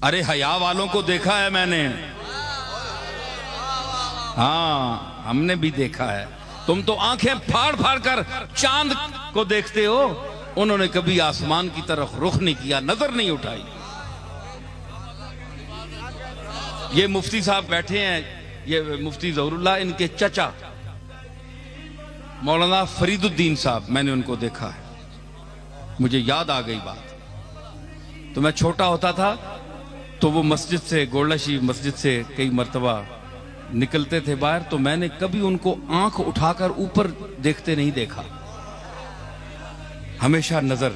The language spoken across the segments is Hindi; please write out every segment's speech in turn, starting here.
अरे हया वालों को देखा है मैंने, हाँ हमने भी देखा है। तुम तो आंखें फाड़ फाड़ कर चांद को देखते हो, उन्होंने कभी आसमान की तरफ रुख नहीं किया, नजर नहीं उठाई। ये मुफ्ती साहब बैठे हैं, ये मुफ्ती ज़हरुल्लाह, इनके चचा मौलाना फरीदुद्दीन साहब, मैंने उनको देखा है। मुझे याद आ गई बात। तो मैं छोटा होता था तो वो मस्जिद से, गोल्डा शरीफ मस्जिद से कई मर्तबा निकलते थे बाहर, तो मैंने कभी उनको आंख उठाकर ऊपर देखते नहीं देखा, हमेशा नजर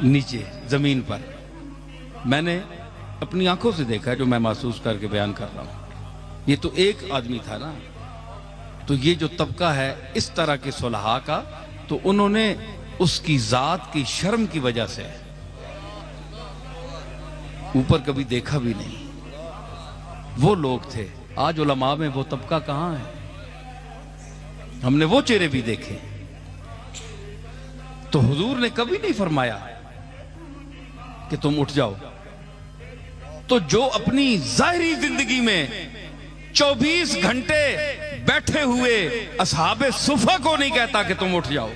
नीचे जमीन पर। मैंने अपनी आंखों से देखा है, जो मैं महसूस करके बयान कर रहा हूं। ये तो एक आदमी था ना, तो ये जो तबका है इस तरह के सुलहा का, तो उन्होंने उसकी जात की शर्म की वजह से ऊपर कभी देखा भी नहीं। वो लोग थे। आज उलमा में वो तबका कहां है? हमने वो चेहरे भी देखे। तो हुजूर ने कभी नहीं फरमाया कि तुम उठ जाओ। तो जो अपनी जाहिरी जिंदगी में 24 घंटे बैठे हुए असहाबे सुफा को नहीं कहता कि तुम उठ जाओ,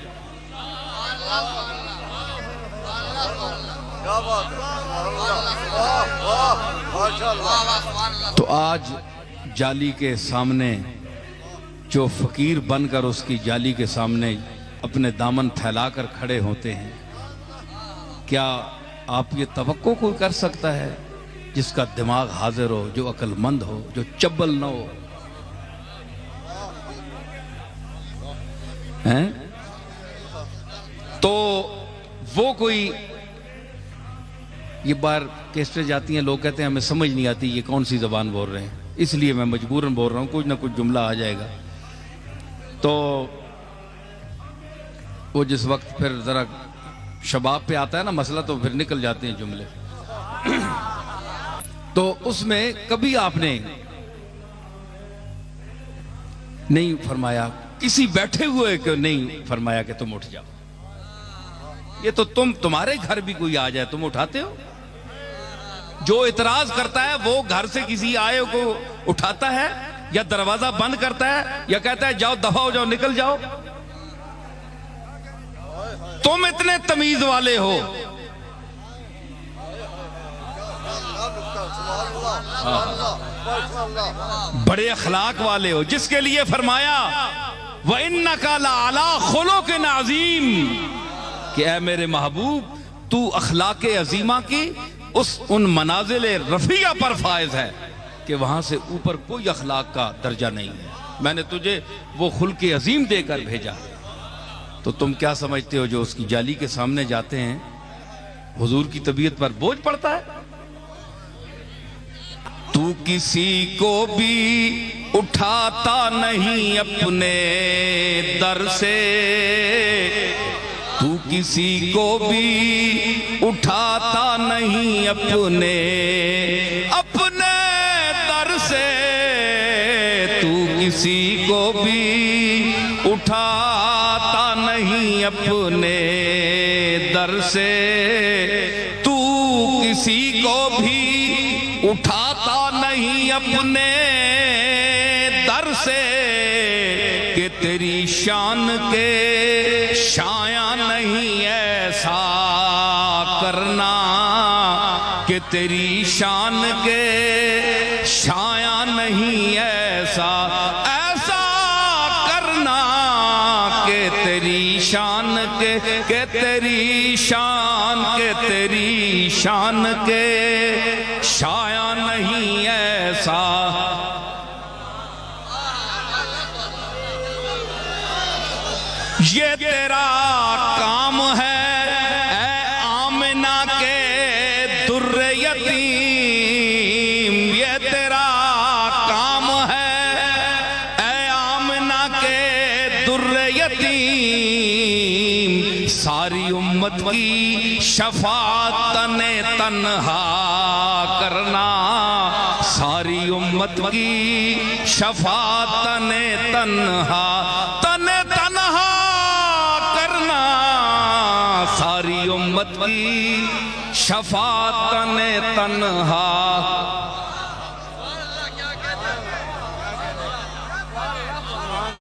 तो आज जाली के सामने जो फकीर बनकर उसकी जाली के सामने अपने दामन फैलाकर खड़े होते हैं, क्या आप ये तवक्को कोई कर सकता है जिसका दिमाग हाजिर हो, जो अक्लमंद हो, जो चब्बल न हो? हैं? तो वो कोई, ये बार कैसे जाती हैं, लोग कहते हैं हमें समझ नहीं आती ये कौन सी जबान बोल रहे हैं, इसलिए मैं मजबूरन बोल रहा हूं, कुछ ना कुछ जुमला आ जाएगा। तो वो जिस वक्त फिर जरा शबाब पे आता है ना मसला, तो फिर निकल जाते हैं जुमले। तो उसमें कभी आपने नहीं फरमाया, किसी बैठे हुए को नहीं फरमाया कि तुम उठ जाओ। ये तो तुम्हारे घर भी कोई आ जाए तुम उठाते हो? जो इतराज करता है वो घर से किसी आए को उठाता है, या दरवाजा बंद करता है, या कहता है जाओ दफा हो जाओ, निकल जाओ। तुम इतने तमीज वाले हो, बड़े अखलाक वाले हो, जिसके लिए फरमाया व इन्नका लअला खुलुक़िन अज़ीम, कि ऐ मेरे महबूब तू अखलाके अजीमा की उन मनाजिल रफिया पर फायज है कि वहां से ऊपर कोई अखलाक का दर्जा नहीं है। मैंने तुझे वो खुल्के अजीम देकर भेजा। तो तुम क्या समझते हो जो उसकी जाली के सामने जाते हैं, हुजूर की तबीयत पर बोझ पड़ता है? तू किसी को भी उठाता नहीं अपने दर से, तू किसी को भी उठाता नहीं अपने दर से, तू किसी को भी उठाता नहीं अपने दर से, तू किसी को भी उठाता नहीं अपने दर से, कि तेरी शान के शाया नहीं ऐसा करना, कि तेरी शान के शाया नहीं ऐसा करना, कि तेरी शान के तेरी शान के शाया नहीं ऐसा। ये तेरा काम है ऐ आमिना के दुर्रे यतीम, ये तेरा काम है ऐ आमिना के दुर्रे यतीम, सारी उम्मत की शफाअत ने तन्हा करना, सारी उम्मत की शफाअत ने तन्हा सारी उम्मत की शफातन तन्हा